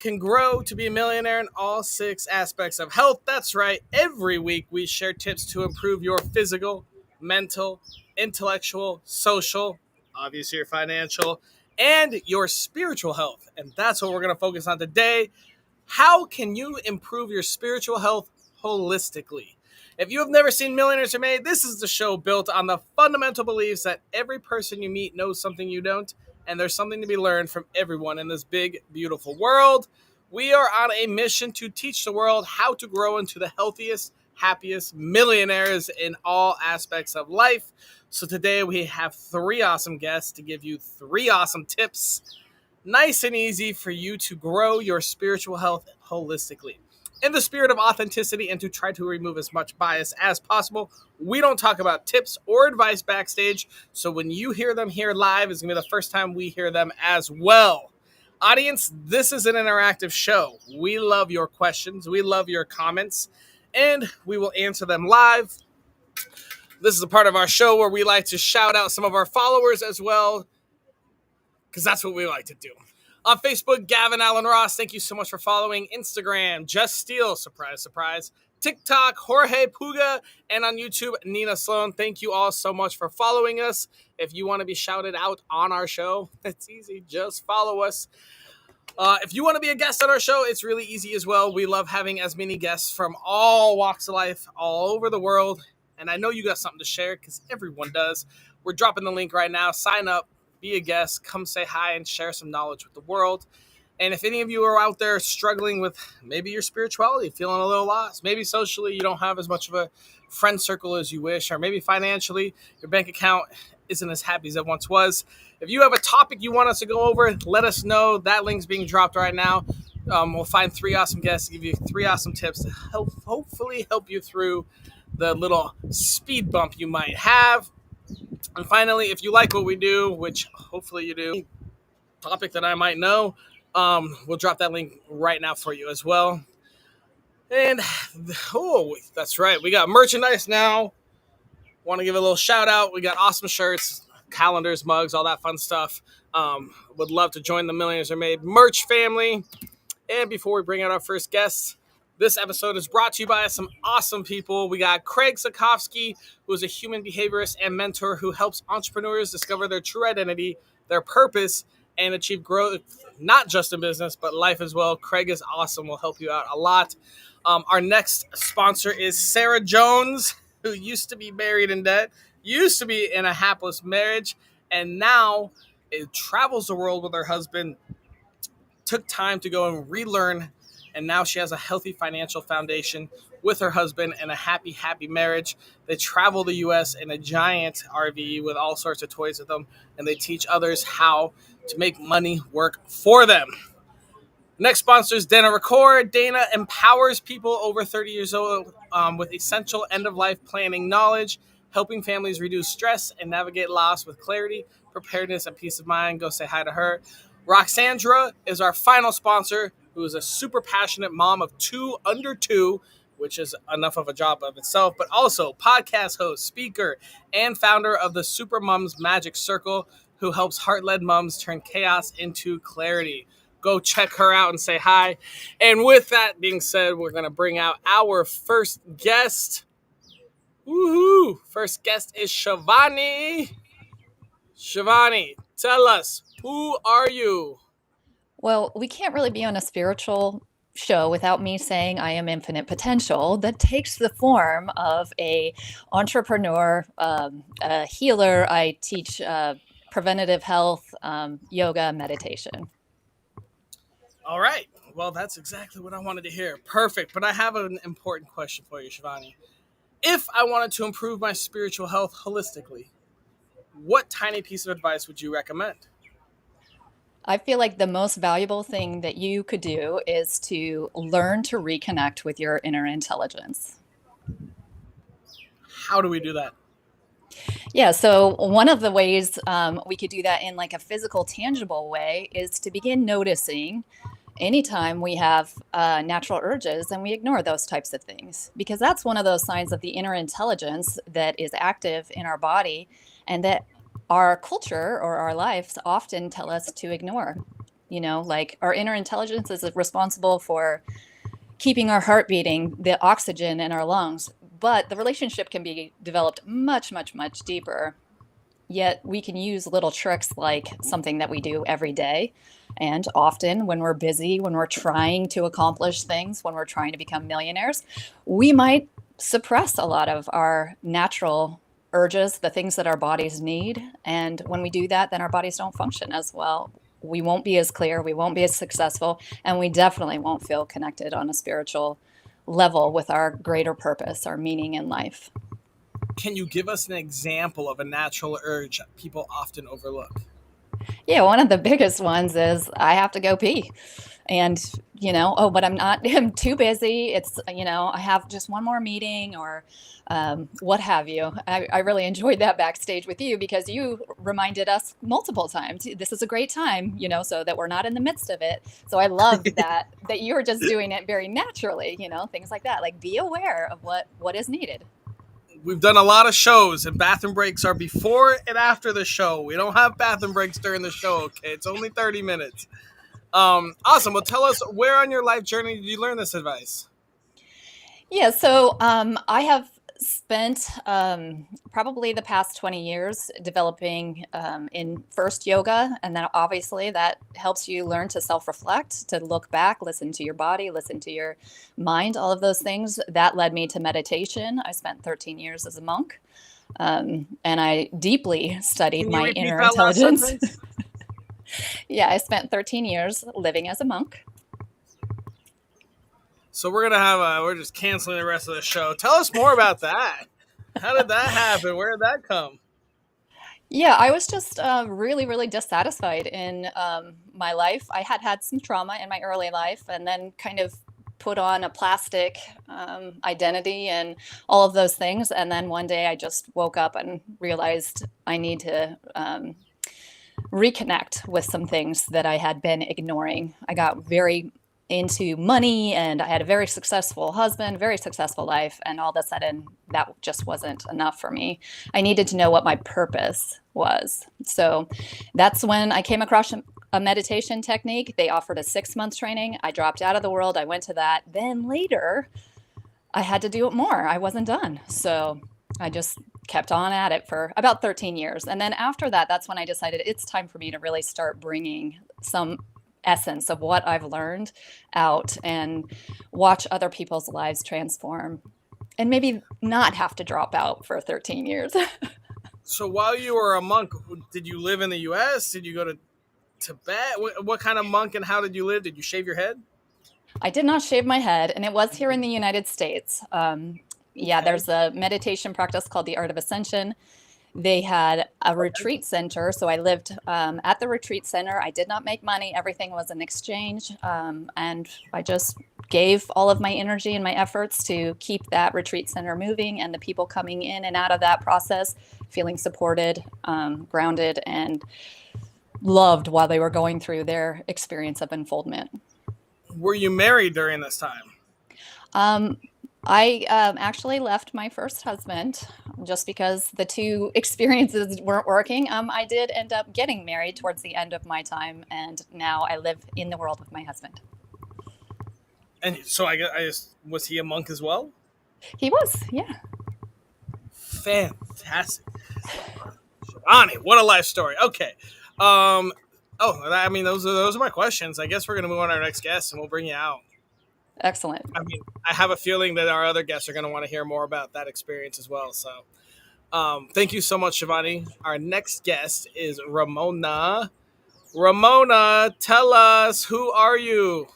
Can grow to be a millionaire in all six aspects of health. That's right. Every week we share tips to improve your physical, mental, intellectual, social, obviously your financial, and your spiritual health. And that's what we're going to focus on today. How can you improve your spiritual health holistically? If you have never seen Millionaires Are Made, this is the show built on the fundamental beliefs that every person you meet knows something you don't, and there's something to be learned from everyone in this big, beautiful world. We are on a mission to teach the world how to grow into the healthiest, happiest millionaires in all aspects of life. So today we have three awesome guests to give you three awesome tips, nice and easy for you to grow your spiritual health holistically. In the spirit of authenticity and to try to remove as much bias as possible, we don't talk about tips or advice backstage. So when you hear them here live, it's going to be the first time we hear them as well. Audience, this is an interactive show. We love your questions. We love your comments, and we will answer them live. This is a part of our show where we like to shout out some of our followers as well, because that's what we like to do. On Facebook, Gavin Allen Ross, thank you so much for following. Instagram, Jess Steele, surprise, surprise. TikTok, Jorge Puga, and on YouTube, Nina Sloan. Thank you all so much for following us. If you want to be shouted out on our show, it's easy. Just follow us. If you want to be a guest on our show, it's really easy as well. We love having as many guests from all walks of life, all over the world. And I know you got something to share because everyone does. We're dropping the link right now. Sign up. Be a guest, come say hi and share some knowledge with the world. And if any of you are out there struggling with maybe your spirituality, feeling a little lost, maybe socially you don't have as much of a friend circle as you wish, or maybe financially your bank account isn't as happy as it once was. If you have a topic you want us to go over, let us know. That link's being dropped right now. We'll find three awesome guests to give you three awesome tips to hopefully help you through the little speed bump you might have. And finally, if you like what we do, which hopefully you do, topic that I might know, we'll drop that link right now for you as well. And, oh, that's right. We got merchandise now. Want to give a little shout out. We got awesome shirts, calendars, mugs, all that fun stuff. Would love to join the Millionaires Are Made merch family. And before we bring out our first guests, this episode is brought to you by some awesome people. We got Craig Sakowski, who is a human behaviorist and mentor who helps entrepreneurs discover their true identity, their purpose, and achieve growth, not just in business, but life as well. Craig is awesome. Will help you out a lot. Our next sponsor is Sarah Jones, who used to be married in debt, used to be in a hapless marriage, and now travels the world with her husband, took time to go and relearn, and now she has a healthy financial foundation with her husband and a happy, happy marriage. They travel the U.S. in a giant RV with all sorts of toys with them, and they teach others how to make money work for them. Next sponsor is Dana Record. Dana empowers people over 30 years old with essential end-of-life planning knowledge, helping families reduce stress and navigate loss with clarity, preparedness, and peace of mind. Go say hi to her. Roxandra is our final sponsor, who is a super passionate mom of two under two, which is enough of a job of itself, but also podcast host, speaker, and founder of the Super Moms Magic Circle, who helps heart-led moms turn chaos into clarity. Go check her out and say hi. And with that being said, we're going to bring out our first guest. Woohoo! First guest is Sivani. Sivani, tell us, who are you? Well, we can't really be on a spiritual show without me saying I am infinite potential. That takes the form of a entrepreneur, a healer. I teach preventative health, yoga, meditation. All right. Well, that's exactly what I wanted to hear. Perfect. But I have an important question for you, Sivani. If I wanted to improve my spiritual health holistically, what tiny piece of advice would you recommend? I feel like the most valuable thing that you could do is to learn to reconnect with your inner intelligence. How do we do that? Yeah, so one of the ways we could do that in like a physical, tangible way is to begin noticing anytime we have natural urges and we ignore those types of things, because that's one of those signs of the inner intelligence that is active in our body and that our culture or our lives often tell us to ignore. like our inner intelligence is responsible for keeping our heart beating, the oxygen in our lungs. But the relationship can be developed much, much, much deeper. Yet we can use little tricks like something that we do every day. And often when we're busy, when we're trying to accomplish things, when we're trying to become millionaires, we might suppress a lot of our natural urges, the things that our bodies need. And when we do that, then our bodies don't function as well. We won't be as clear, we won't be as successful, and we definitely won't feel connected on a spiritual level with our greater purpose, our meaning in life. Can you give us an example of a natural urge people often overlook? Yeah, one of the biggest ones is I have to go pee. And, oh, but I'm not, I'm too busy. I have just one more meeting or what have you. I really enjoyed that backstage with you because you reminded us multiple times this is a great time, so that we're not in the midst of it. So I love that you were just doing it very naturally, things like that. Like be aware of what is needed. We've done a lot of shows, and bathroom breaks are before and after the show. We don't have bathroom breaks during the show, okay? It's only 30 minutes. Awesome. Well, tell us, where on your life journey did you learn this advice? Yeah, so I have spent probably the past 20 years developing in first yoga, and then obviously that helps you learn to self-reflect, to look back, listen to your body, listen to your mind, all of those things. That led me to meditation. I spent 13 years as a monk, and I deeply studied Can you my repeat inner that last intelligence. sentence? Yeah, I spent 13 years living as a monk. So we're just canceling the rest of the show. Tell us more about that. How did that happen? Where did that come? Yeah, I was just really, really dissatisfied in my life. I had had some trauma in my early life and then kind of put on a plastic identity and all of those things. And then one day I just woke up and realized I need to reconnect with some things that I had been ignoring. I got very into money and I had a very successful husband, very successful life, and all of a sudden that just wasn't enough for me. I needed to know what my purpose was. So that's when I came across a meditation technique. They offered a 6 month training. I dropped out of the world. I went to that. Then later, I had to do it more. I wasn't done. So I just kept on at it for about 13 years. And then after that, that's when I decided it's time for me to really start bringing some essence of what I've learned out and watch other people's lives transform and maybe not have to drop out for 13 years. So while you were a monk, did you live in the U.S.? Did you go to Tibet? What kind of monk and how did you live? Did you shave your head? I did not shave my head, and it was here in the United States. Yeah, Okay. there's a meditation practice called the Art of Ascension. They had a retreat center, so I lived at the retreat center. I did not make money, everything was an exchange. And I just gave all of my energy and my efforts to keep that retreat center moving and the people coming in and out of that process feeling supported, grounded, and loved while they were going through their experience of unfoldment. Were you married during this time? Um, I actually left my first husband just because the two experiences weren't working. I did end up getting married towards the end of my time, and now I live in the world with my husband. And so I just was he a monk as well? He was, yeah. Fantastic. Ani, what a life story. Okay. Um. Oh, I mean, those are my questions. I guess we're gonna move on to our next guest, and we'll bring you out. Excellent. I mean, I have a feeling that our other guests are gonna want to hear more about that experience as well. So, thank you so much, Sivani. Our next guest is Ramona. Ramona, tell us, who are you?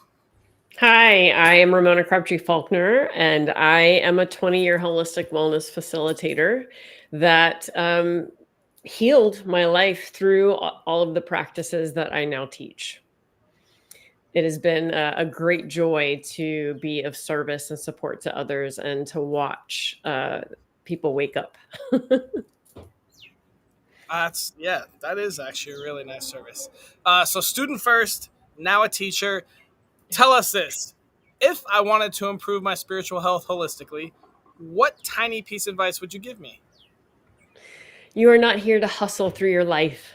Hi, I am Ramona Crabtree-Falkner, and I am a 20-year holistic wellness facilitator that healed my life through all of the practices that I now teach. It has been a great joy to be of service and support to others and to watch people wake up. That is actually a really nice service. So student first, now a teacher. Tell us this: if I wanted to improve my spiritual health holistically, what tiny piece of advice would you give me? You are not here to hustle through your life.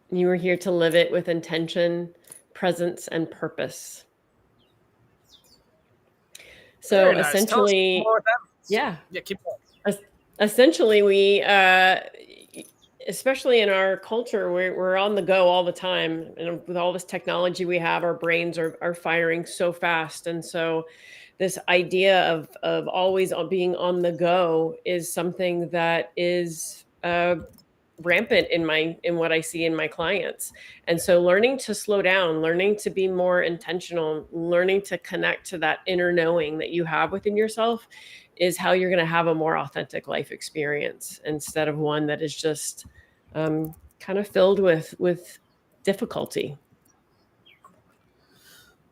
You are here to live it with intention, presence, and purpose. So Very nice. Tell us essentially, more about that. yeah, Yeah, keep going. essentially we especially in our culture, we're on the go all the time, and with all this technology we have, our brains are firing so fast. And so this idea of always being on the go is something that is rampant in what I see in my clients. And so learning to slow down, learning to be more intentional, learning to connect to that inner knowing that you have within yourself is how you're going to have a more authentic life experience, instead of one that is just kind of filled with difficulty.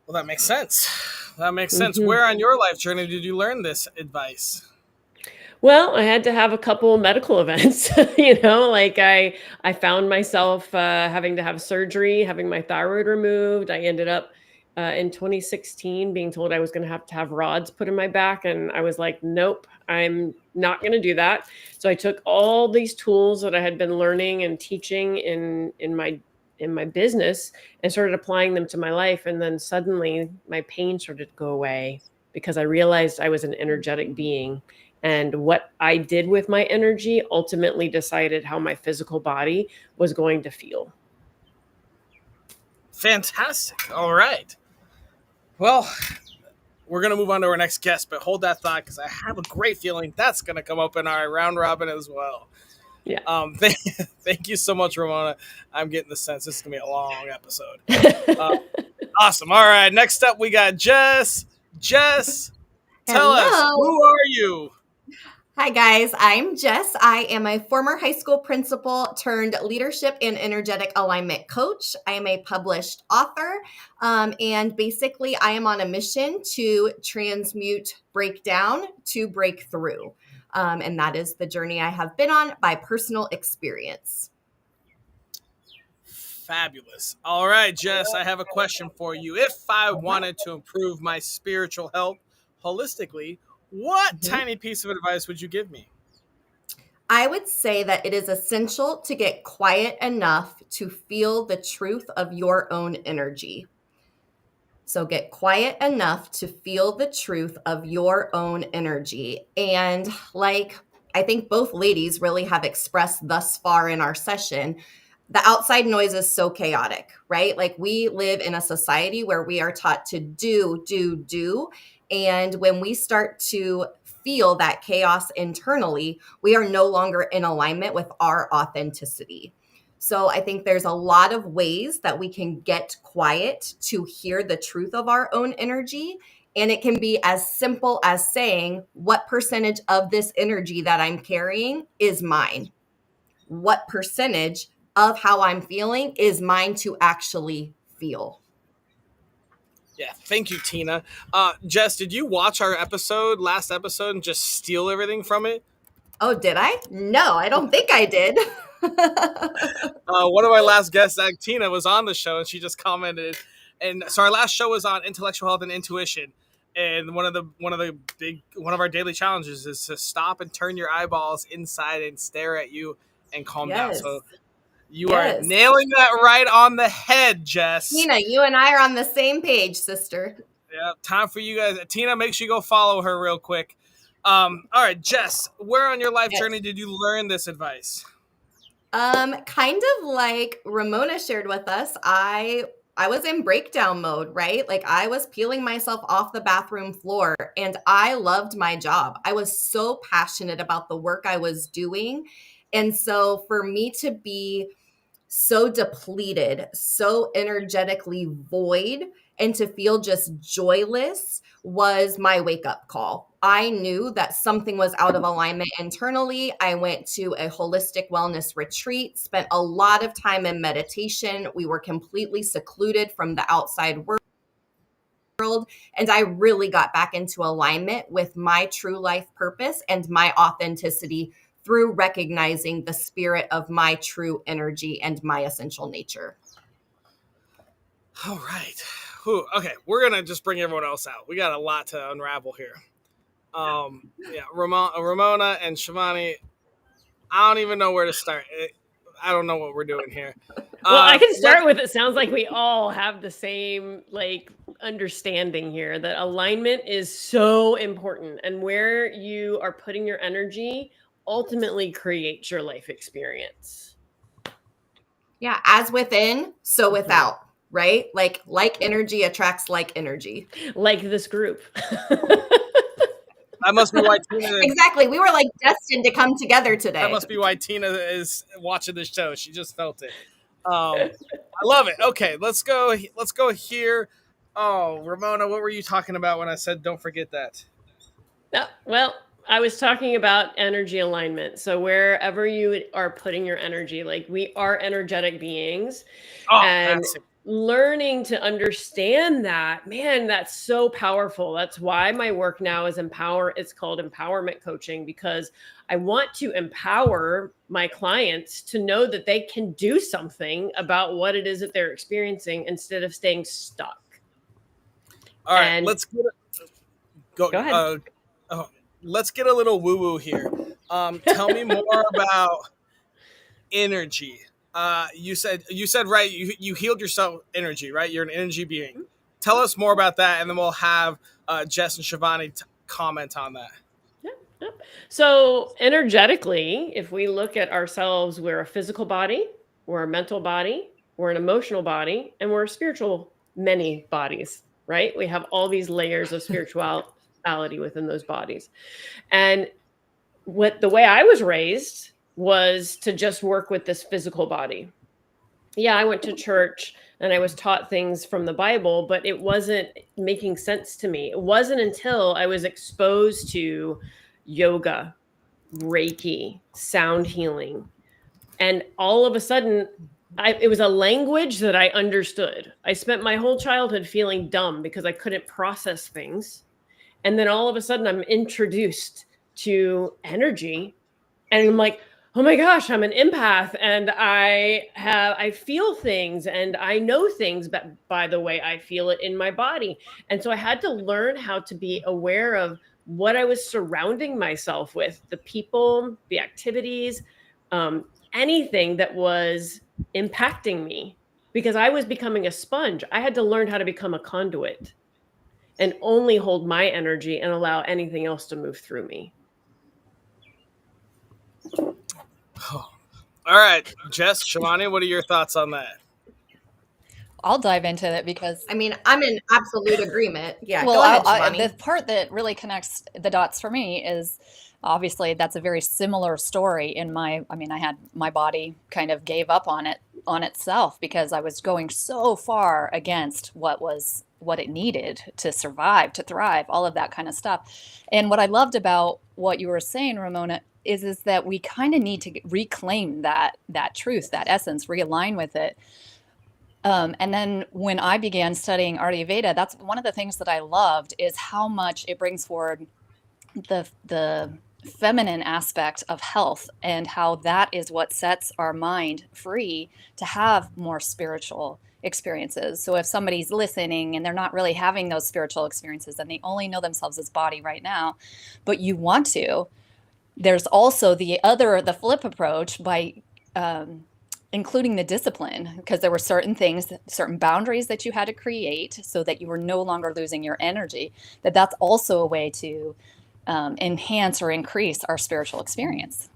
Well, that makes sense. That makes sense. Mhm. Where on your life journey did you learn this advice? Well, I had to have a couple medical events, like I found myself having to have surgery, having my thyroid removed. I ended up in 2016 being told I was going to have rods put in my back, and I was like, nope, I'm not going to do that. So I took all these tools that I had been learning and teaching in my business and started applying them to my life, and then suddenly my pain started to go away because I realized I was an energetic being. And what I did with my energy ultimately decided how my physical body was going to feel. Fantastic. All right. Well, we're going to move on to our next guest, but hold that thought because I have a great feeling that's going to come up in our round robin as well. Yeah. Thank you so much, Ramona. I'm getting the sense this is going to be a long episode. Awesome. All right. Next up, we got Jess. Jess, tell us, Hello. who are you? Hi, guys. I'm Jess. I am a former high school principal turned leadership and energetic alignment coach. I am a published author. And basically, I am on a mission to transmute breakdown to breakthrough. And that is the journey I have been on by personal experience. Fabulous. All right, Jess, I have a question for you. If I wanted to improve my spiritual health holistically, what tiny piece of advice would you give me? I would say that it is essential to get quiet enough to feel the truth of your own energy. So get quiet enough to feel the truth of your own energy. And like I think both ladies really have expressed thus far in our session, the outside noise is so chaotic, right? Like we live in a society where we are taught to do, do, do. And when we start to feel that chaos internally, we are no longer in alignment with our authenticity. So I think there's a lot of ways that we can get quiet to hear the truth of our own energy. And it can be as simple as saying, what percentage of this energy that I'm carrying is mine? What percentage of how I'm feeling is mine to actually feel? Yeah, thank you, Tina. Jess, did you watch our last episode, and just steal everything from it? Oh, did I? No, I don't think I did. One of my last guests, Tina, was on the show, and she just commented. And so our last show was on intellectual health and intuition. And one of our daily challenges is to stop and turn your eyeballs inside and stare at you and calm down. Yes. So you are nailing that right on the head, Jess. Tina, you and I are on the same page, sister. Yeah, time for you guys. Tina, make sure you go follow her real quick. All right, Jess, where on your life journey did you learn this advice? Kind of like Ramona shared with us, I was in breakdown mode, right? Like I was peeling myself off the bathroom floor and I loved my job. I was so passionate about the work I was doing. And so for me to be so depleted, so energetically void, and to feel just joyless was my wake up call. I knew that something was out of alignment internally. I went to a holistic wellness retreat, spent a lot of time in meditation. We were completely secluded from the outside world. And I really got back into alignment with my true life purpose and my authenticity through recognizing the spirit of my true energy and my essential nature. All right. Whew. Okay, we're gonna just bring everyone else out. We got a lot to unravel here. Yeah, Ramona and Sivani. I don't even know where to start. I don't know what we're doing here. Well, I can start with, it sounds like we all have the same like understanding here that alignment is so important, and where you are putting your energy ultimately creates your life experience. Yeah, as within, so without, right? Like energy attracts like energy. Like this group. That must be why Tina. Exactly. We were like destined to come together today. That must be why Tina is watching this show. She just felt it. I love it. Okay, let's go. Let's go here. Oh, Ramona, what were you talking about when I said don't forget that? Well, I was talking about energy alignment. So wherever you are putting your energy, like we are energetic beings, and learning to understand that, man, that's so powerful. That's why my work now is it's called empowerment coaching, because I want to empower my clients to know that they can do something about what it is that they're experiencing instead of staying stuck. All right, let's get go ahead. Let's get a little woo-woo here. Tell me more about energy. You said right, you healed yourself energy, right? You're an energy being. Tell us more about that, and then we'll have Jess and Sivani comment on that. Yep. So energetically, if we look at ourselves, we're a physical body, we're a mental body, we're an emotional body, and we're a spiritual many bodies, right? We have all these layers of spirituality within those bodies. And the way I was raised was to just work with this physical body. Yeah, I went to church and I was taught things from the Bible, but it wasn't making sense to me. It wasn't until I was exposed to yoga, Reiki, sound healing, and all of a sudden, it was a language that I understood. I spent my whole childhood feeling dumb because I couldn't process things. And then all of a sudden, I'm introduced to energy, and I'm like, oh my gosh, I'm an empath, and I feel things, and I know things by the way I feel it in my body. And so I had to learn how to be aware of what I was surrounding myself with, the people, the activities, anything that was impacting me, because I was becoming a sponge. I had to learn how to become a conduit and only hold my energy and allow anything else to move through me. All right, Jess, Sivani, what are your thoughts on that? I'll dive into it because I mean, I'm in absolute agreement. Yeah, well, go ahead, Sivani. the part that really connects the dots for me is obviously that's a very similar story in I had my body kind of gave up on itself because I was going so far against what it needed to survive, to thrive, all of that kind of stuff. And what I loved about what you were saying, Ramona, is that we kind of need to reclaim that truth, that essence, realign with it. And then when I began studying Ayurveda, that's one of the things that I loved is how much it brings forward the feminine aspect of health and how that is what sets our mind free to have more spiritual experiences. So if somebody's listening and they're not really having those spiritual experiences and they only know themselves as body right now, but you want to, there's also the flip approach by including the discipline, because there were certain things, certain boundaries that you had to create so that you were no longer losing your energy, that's also a way to enhance or increase our spiritual experience.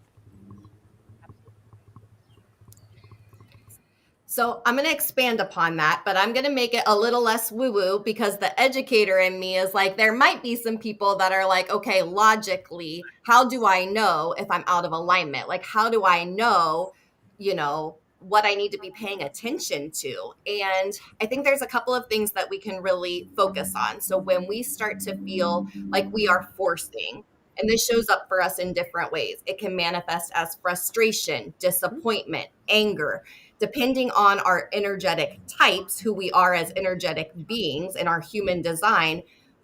So I'm going to expand upon that, but I'm going to make it a little less woo-woo because the educator in me is like, there might be some people that are like, okay, logically, how do I know if I'm out of alignment? Like, how do I know, what I need to be paying attention to? And I think there's a couple of things that we can really focus on. So when we start to feel like we are forcing, and this shows up for us in different ways, it can manifest as frustration, disappointment, anger, depending on our energetic types, who we are as energetic beings in our human design.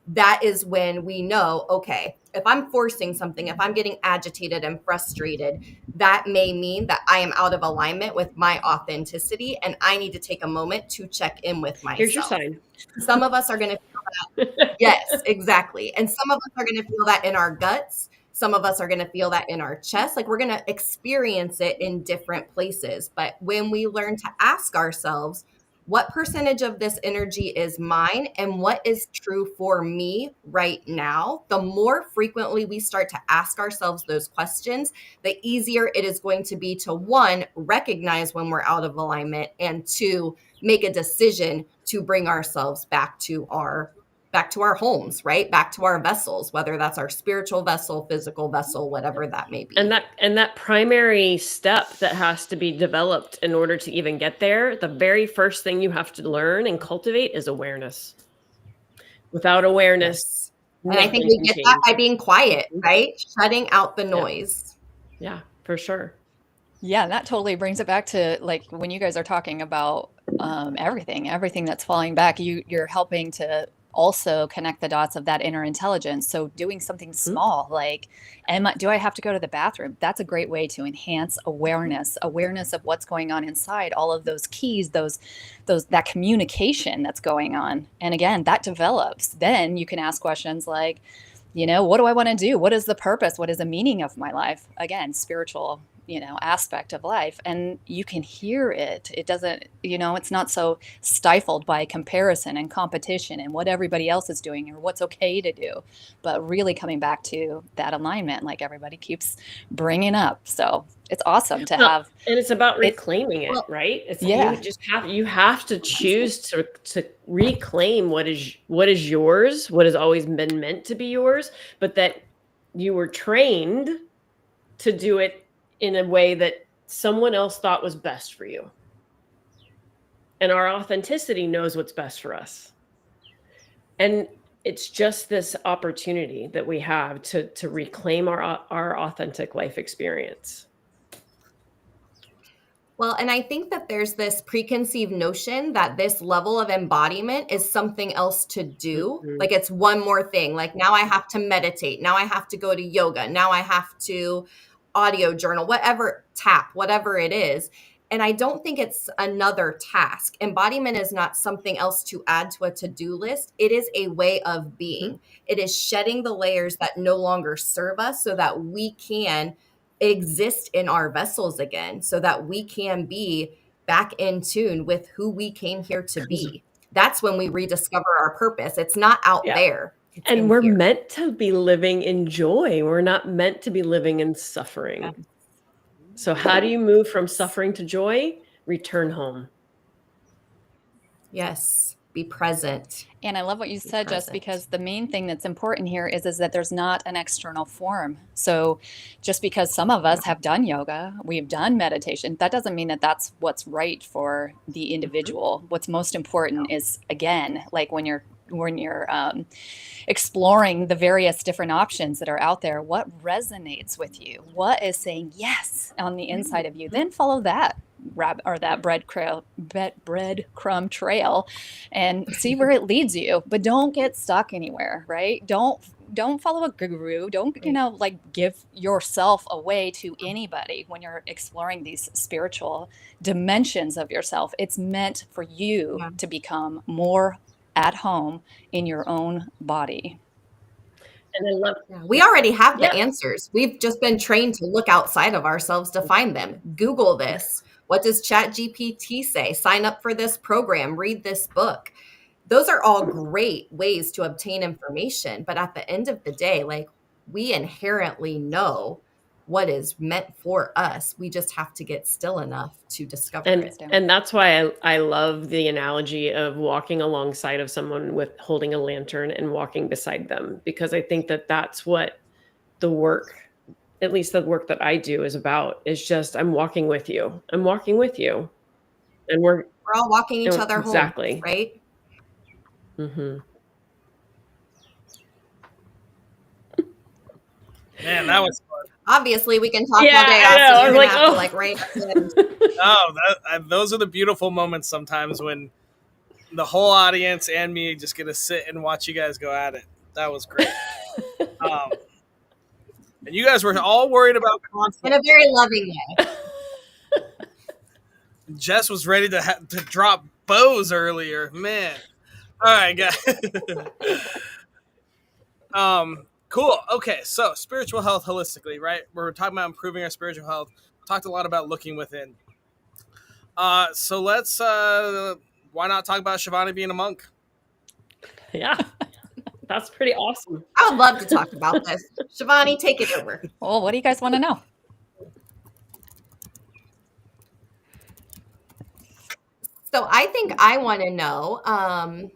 That is when we know, okay, if I'm forcing something, if I'm getting agitated and frustrated, that may mean that I am out of alignment with my authenticity and I need to take a moment to check in with myself. Here's your sign. Some of us are going to feel that. Yes, exactly. And some of us are going to feel that in our guts. Some of us are going to feel that in our chest. Like, we're going to experience it in different places. But when we learn to ask ourselves, what percentage of this energy is mine and what is true for me right now? The more frequently we start to ask ourselves those questions, the easier it is going to be to, one, recognize when we're out of alignment, and two, make a decision to bring ourselves back to our homes, right? Back to our vessels, whether that's our spiritual vessel, physical vessel, whatever that may be. And that primary step that has to be developed in order to even get there, the very first thing you have to learn and cultivate is awareness. Without awareness, yes. And I think we get that by being quiet, right? Shutting out the noise. Yeah, for sure. Yeah, that totally brings it back to like when you guys are talking about everything that's falling back, you're helping to also connect the dots of that inner intelligence. So doing something small, like, do I have to go to the bathroom? That's a great way to enhance awareness of what's going on inside, all of those keys, that communication that's going on. And again, that develops. Then you can ask questions like, what do I want to do? What is the purpose? What is the meaning of my life? Again, spiritual aspect of life, and you can hear it. It doesn't, it's not so stifled by comparison and competition and what everybody else is doing or what's okay to do, but really coming back to that alignment, like everybody keeps bringing up. So it's awesome to have. And it's about reclaiming it, right? You have to choose to reclaim what is yours, what has always been meant to be yours, but that you were trained to do it in a way that someone else thought was best for you. And our authenticity knows what's best for us. And it's just this opportunity that we have to reclaim our authentic life experience. Well, and I think that there's this preconceived notion that this level of embodiment is something else to do. Mm-hmm. Like it's one more thing. Like now I have to meditate. Now I have to go to yoga. Now I have to audio journal, whatever it is. And I don't think it's another task. Embodiment is not something else to add to a to-do list. It is a way of being. Mm-hmm. It is shedding the layers that no longer serve us so that we can exist in our vessels again, so that we can be back in tune with who we came here to be. That's when we rediscover our purpose. It's not out there. And we're meant to be living in joy. We're not meant to be living in suffering. Yeah. So how do you move from suffering to joy? Return home. Yes. Be present. And I love what you said, Jess, because the main thing that's important here is that there's not an external form. So just because some of us have done yoga, we've done meditation, that doesn't mean that that's what's right for the individual. What's most important is, again, like when you're exploring the various different options that are out there, what resonates with you? What is saying yes on the inside of you? Then follow that breadcrumb trail and see where it leads you, but don't get stuck anywhere, right? Don't follow a guru. Don't, give yourself away to anybody when you're exploring these spiritual dimensions of yourself. It's meant for you to become more at home in your own body. And I love we already have the answers. We've just been trained to look outside of ourselves to find them. Google this. What does ChatGPT say? Sign up for this program, read this book. Those are all great ways to obtain information. But at the end of the day, like, we inherently know what is meant for us. We just have to get still enough to discover it. And that's why I love the analogy of walking alongside of someone with holding a lantern and walking beside them, because I think that that's what the work, at least the work that I do, is about, is just, I'm walking with you. I'm walking with you. And we're all walking each other home. Exactly. Right? Mm-hmm. Man, that was fun. Obviously, we can talk all day. I was like, those are the beautiful moments sometimes when the whole audience and me just get to sit and watch you guys go at it. That was great. And you guys were all worried about conflict. In a very loving way. Jess was ready to drop bows earlier. Man. All right, guys. Cool. Okay, so spiritual health holistically, right? We're talking about improving our spiritual health. Talked a lot about looking within. So let's why not talk about Sivani being a monk? Yeah, that's pretty awesome. I would love to talk about this. Sivani, take it over. Well, what do you guys want to know? So I think I want to know,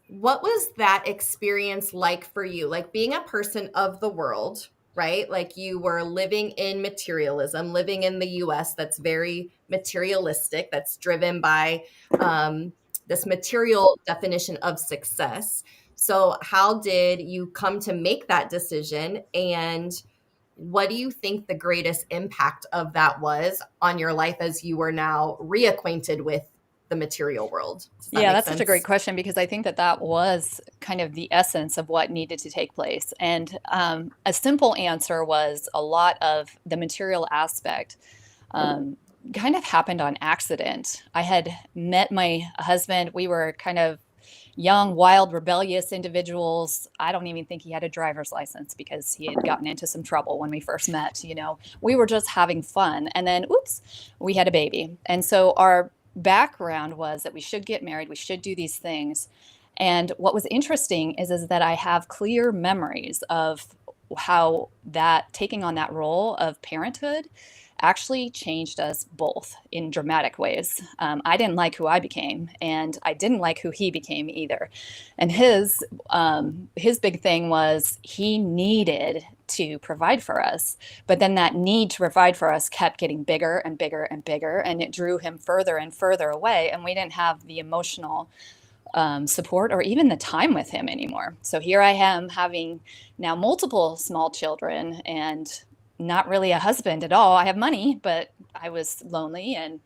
what was that experience like for you? Like being a person of the world, right? Like you were living in materialism, living in the US that's very materialistic, that's driven by this material definition of success. So, how did you come to make that decision? And what do you think the greatest impact of that was on your life as you were now reacquainted with the material world? Does that Yeah, make that's such a great sense? question because I think that that was kind of the essence of what needed to take place. And a simple answer was a lot of the material aspect um, kind of happened on accident. I had met my husband. We were kind of young, wild, rebellious individuals. I don't even think he had a driver's license because he had gotten into some trouble when we first met. We were just having fun. And then, oops, we had a baby. And so our background was that we should get married, we should do these things. And what was interesting is that I have clear memories of how that taking on that role of parenthood actually changed us both in dramatic ways. I didn't like who I became, and I didn't like who he became either. And his big thing was he needed to provide for us, but then that need to provide for us kept getting bigger and bigger and bigger, and it drew him further and further away, and we didn't have the emotional support or even the time with him anymore. So here I am having now multiple small children and not really a husband at all. I have money, but I was lonely and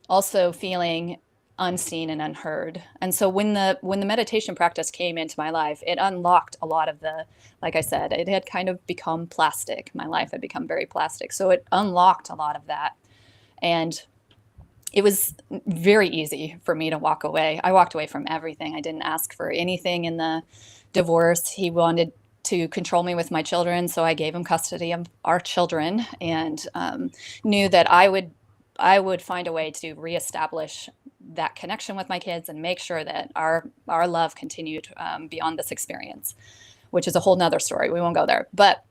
also feeling unseen and unheard. And so when the meditation practice came into my life, it unlocked a lot of like I said, it had kind of become plastic. My life had become very plastic. So it unlocked a lot of that. And it was very easy for me to walk away. I walked away from everything. I didn't ask for anything in the divorce. He wanted to control me with my children, so I gave him custody of our children, and knew that I would find a way to reestablish that connection with my kids and make sure that our love continued beyond this experience, which is a whole nother story. We won't go there. But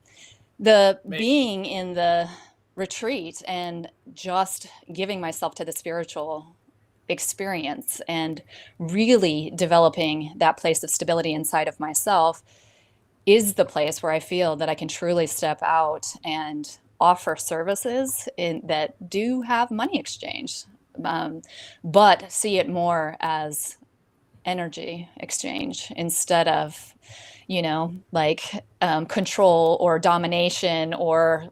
being in the retreat and just giving myself to the spiritual experience and really developing that place of stability inside of myself is the place where I feel that I can truly step out and offer services that do have money exchange, but see it more as energy exchange instead of, control or domination or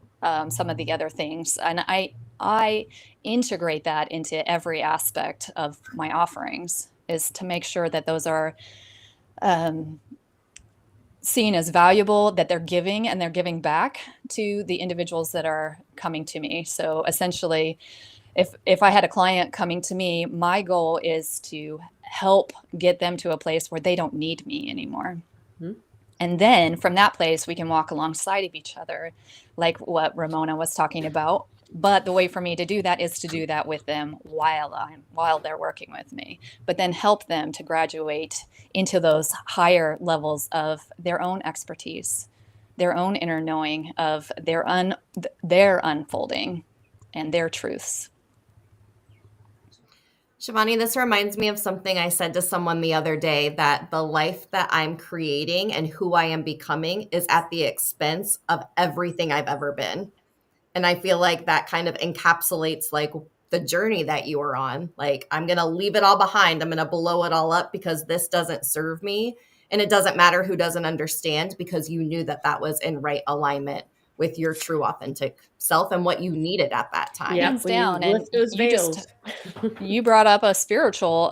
some of the other things. And I integrate that into every aspect of my offerings, is to make sure that those are seen as valuable, that they're giving and they're giving back to the individuals that are coming to me. So essentially, if I had a client coming to me, my goal is to help get them to a place where they don't need me anymore. Mm-hmm. And then from that place, we can walk alongside of each other, like what Ramona was talking about. But the way for me to do that is to do that with them while they're working with me, but then help them to graduate into those higher levels of their own expertise, their own inner knowing of their unfolding and their truths. Sivani, this reminds me of something I said to someone the other day, that the life that I'm creating and who I am becoming is at the expense of everything I've ever been. And I feel like that kind of encapsulates like the journey that you are on. Like, I'm going to leave it all behind. I'm going to blow it all up because this doesn't serve me. And it doesn't matter who doesn't understand, because you knew that that was in right alignment with your true authentic self and what you needed at that time. Hands down. And you brought up a spiritual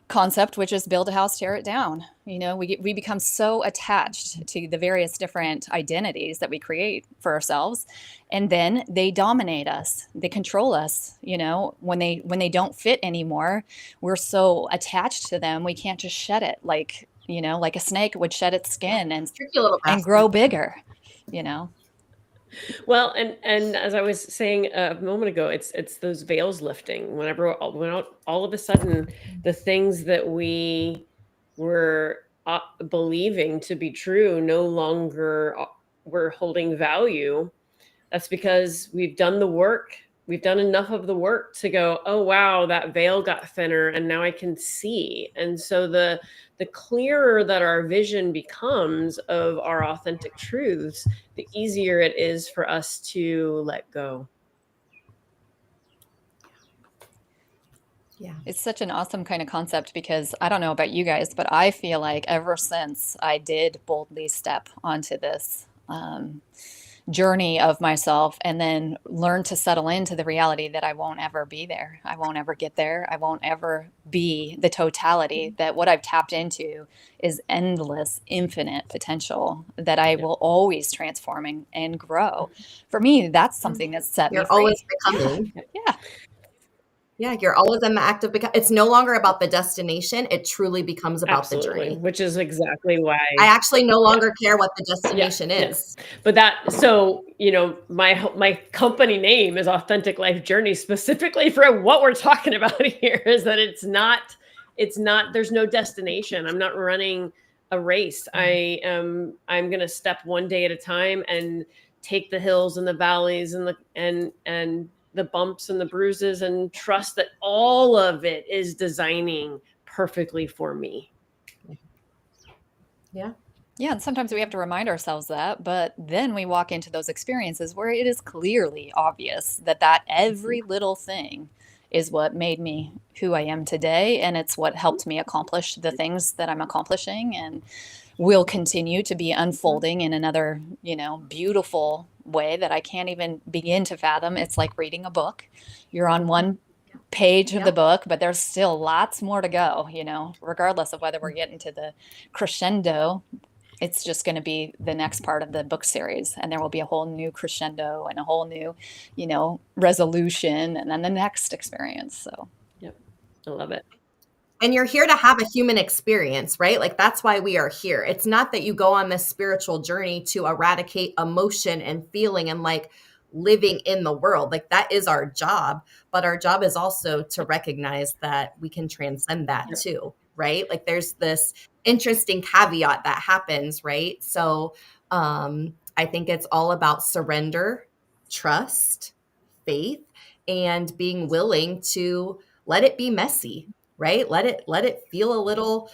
concept, which is build a house, tear it down. We become so attached to the various different identities that we create for ourselves, and then they dominate us, they control us. When they don't fit anymore, we're so attached to them, we can't just shed it. Like you know, like a snake would shed its skin Tricky little and bastard. grow bigger, you know. Well, and as I was saying a moment ago, it's those veils lifting. Whenever when all of a sudden the things that we were believing to be true no longer were holding value. That's because we've done the work. We've done enough of the work to go, oh wow, that veil got thinner and now I can see. And so the clearer that our vision becomes of our authentic truths, the easier it is for us to let go. Yeah. It's such an awesome kind of concept because I don't know about you guys, but I feel like ever since I did boldly step onto this journey of myself and then learn to settle into the reality that I won't ever be there. I won't ever get there. I won't ever be the totality, that what I've tapped into is endless, infinite potential that I will always transform and grow. For me, that's something that's set me You're free. always becoming. Yeah. Yeah, you're always in the act of becoming. It's no longer about the destination. It truly becomes about the journey. Which is exactly why I actually no longer care what the destination is. But so, you know, my company name is Authentic Life Journey, specifically for what we're talking about here, is that it's not, there's no destination. I'm not running a race. I'm going to step one day at a time and take the hills and the valleys and the bumps and the bruises and trust that all of it is designing perfectly for me. Yeah. Yeah, and sometimes we have to remind ourselves that, but then we walk into those experiences where it is clearly obvious that every little thing is what made me who I am today, and it's what helped me accomplish the things that I'm accomplishing and will continue to be unfolding in another, you know, beautiful way that I can't even begin to fathom. It's like reading a book. You're on one page of the book, but there's still lots more to go, you know, regardless of whether we're getting to the crescendo. It's just going to be the next part of the book series, and there will be a whole new crescendo and a whole new, you know, resolution, and then the next experience. So, yep, I love it. And you're here to have a human experience, right? Like that's why we are here. It's not that you go on this spiritual journey to eradicate emotion and feeling and like living in the world. Like that is our job, but our job is also to recognize that we can transcend that too, right? Like there's this interesting caveat that happens, right? So I think it's all about surrender, trust, faith, and being willing to let it be messy, right? Let it feel a little,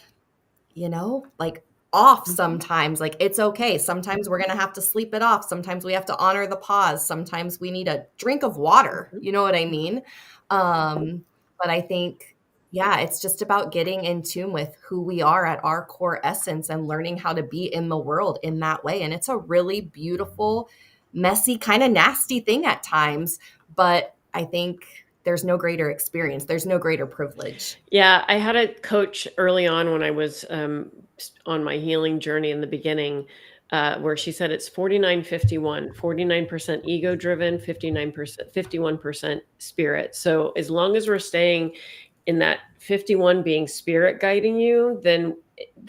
you know, like off sometimes. Like it's okay. Sometimes we're going to have to sleep it off. Sometimes we have to honor the pause. Sometimes we need a drink of water. You know what I mean? But I think, yeah, it's just about getting in tune with who we are at our core essence and learning how to be in the world in that way. And it's a really beautiful, messy, kind of nasty thing at times. But I think there's no greater experience. There's no greater privilege. Yeah, I had a coach early on when I was on my healing journey in the beginning, where she said it's 49-51, 49% ego driven, 51% spirit. So as long as we're staying in that 51 being spirit guiding you, then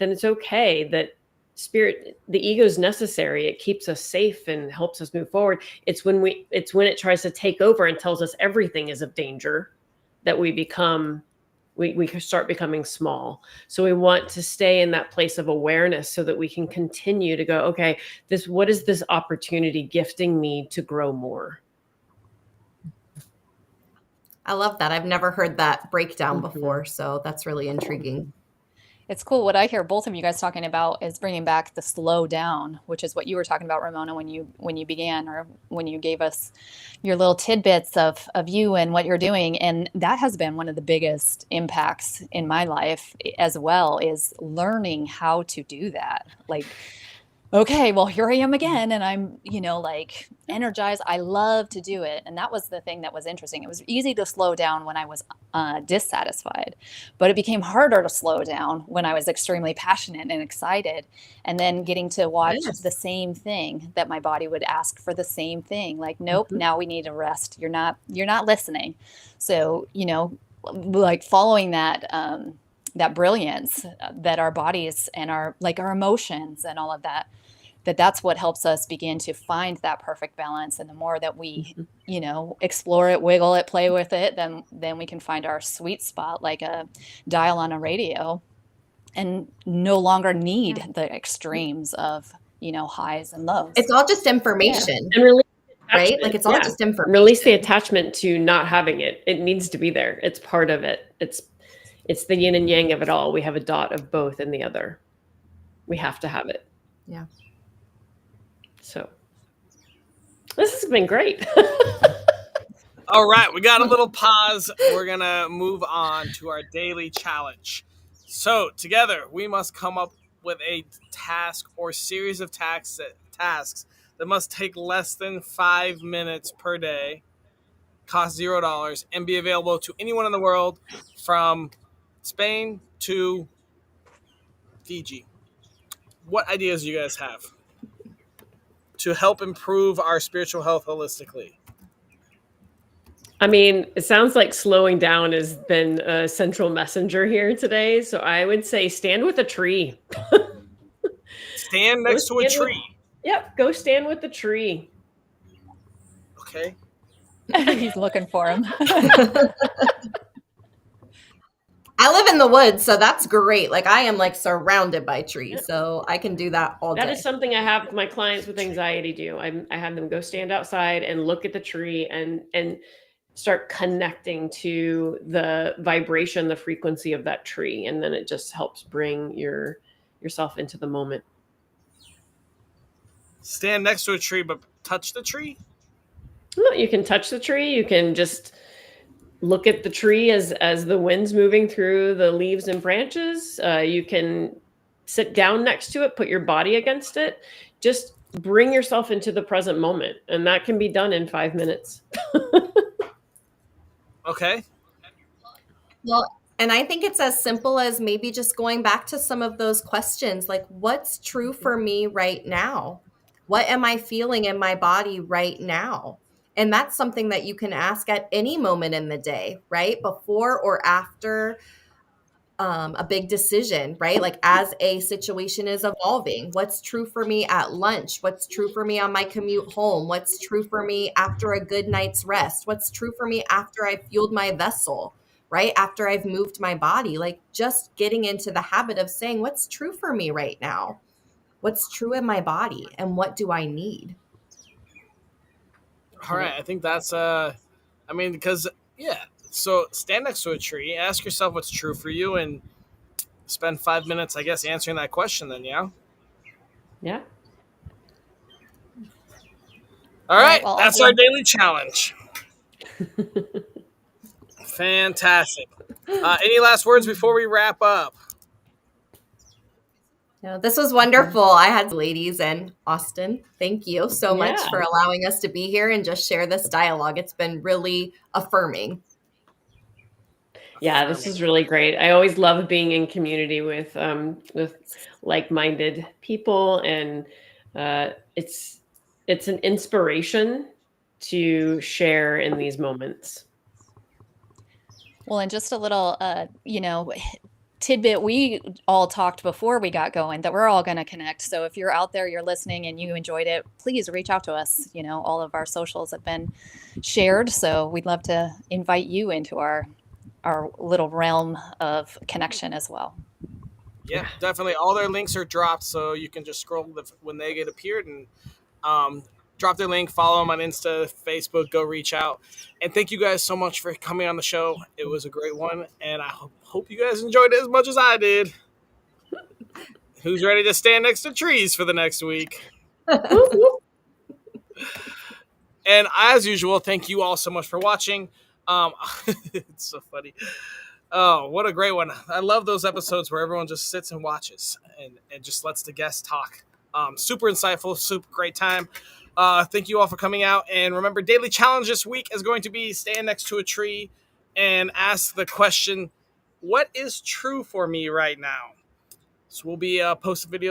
it's okay that spirit, the ego is necessary. It keeps us safe and helps us move forward. It's when it tries to take over and tells us everything is of danger that we start becoming small. So we want to stay in that place of awareness so that we can continue to go, okay, what is this opportunity gifting me to grow more? I love that. I've never heard that breakdown before, so that's really intriguing. it's cool. What I hear both of you guys talking about is bringing back the slow down, which is what you were talking about, Ramona, when you began, or when you gave us your little tidbits of you and what you're doing. And that has been one of the biggest impacts in my life as well, is learning how to do that. Like, okay, well, here I am again, and I'm, you know, like energized. I love to do it. And that was the thing that was interesting. It was easy to slow down when I was dissatisfied, but it became harder to slow down when I was extremely passionate and excited. And then getting to watch the same thing, that my body would ask for the same thing. Like, nope, now we need a rest. You're not listening. So, you know, like following that, that brilliance that our bodies and our emotions and all of that, that's what helps us begin to find that perfect balance. And the more that we, explore it, wiggle it, play with it, then we can find our sweet spot, like a dial on a radio, and no longer need the extremes of, highs and lows. It's all just information. And release right? Like it's all just information. Release the attachment to not having it. It needs to be there. It's part of it. It's the yin and yang of it all. We have a dot of both in the other. We have to have it. Yeah. So this has been great. All right, we got a little pause. We're going to move on to our daily challenge. So together, we must come up with a task or series of tasks that must take less than 5 minutes per day, cost $0, and be available to anyone in the world from Spain to Fiji. What ideas do you guys have to help improve our spiritual health holistically? I mean, it sounds like slowing down has been a central messenger here today. So I would say stand with a tree. Stand next to a tree. Yep. Go stand with the tree. Okay. He's looking for him. I live in the woods, so that's great. Like I am surrounded by trees, so I can do that all day. That is something I have my clients with anxiety do. I have them go stand outside and look at the tree and start connecting to the vibration, the frequency of that tree. And then it just helps bring yourself into the moment. Stand next to a tree, but touch the tree? No, you can touch the tree. You can just look at the tree as the wind's moving through the leaves and branches. You can sit down next to it, put your body against it. Just bring yourself into the present moment. And that can be done in 5 minutes. Okay. Well, and I think it's as simple as maybe just going back to some of those questions, like what's true for me right now? What am I feeling in my body right now? And that's something that you can ask at any moment in the day, right? Before or after a big decision, right? Like as a situation is evolving, what's true for me at lunch? What's true for me on my commute home? What's true for me after a good night's rest? What's true for me after I've fueled my vessel, right? After I've moved my body, like just getting into the habit of saying, what's true for me right now? What's true in my body? And what do I need? All right. I think that's, because, so stand next to a tree, ask yourself what's true for you, and spend 5 minutes, I guess, answering that question then, yeah? Yeah. All right. Well, that's our daily challenge. Fantastic. Any last words before we wrap up? No, this was wonderful. I had ladies and Austin. Thank you so much Yeah. for allowing us to be here and just share this dialogue. It's been really affirming. Yeah, this is really great. I always love being in community with like-minded people, and it's an inspiration to share in these moments. Well, and just a little, tidbit, we all talked before we got going that we're all going to connect. So if you're out there, you're listening and you enjoyed it, please reach out to us. All of our socials have been shared. So we'd love to invite you into our little realm of connection as well. Yeah, definitely. All their links are dropped, so you can just scroll when they get appeared and drop their link, follow them on Insta, Facebook, go reach out. And thank you guys so much for coming on the show. It was a great one, and I hope you guys enjoyed it as much as I did. Who's ready to stand next to trees for the next week? And as usual, thank you all so much for watching. It's so funny. Oh, what a great one. I love those episodes where everyone just sits and watches and just lets the guests talk. Super insightful, super great time. Thank you all for coming out. And remember, daily challenge this week is going to be stand next to a tree and ask the question, what is true for me right now? So we'll be posting videos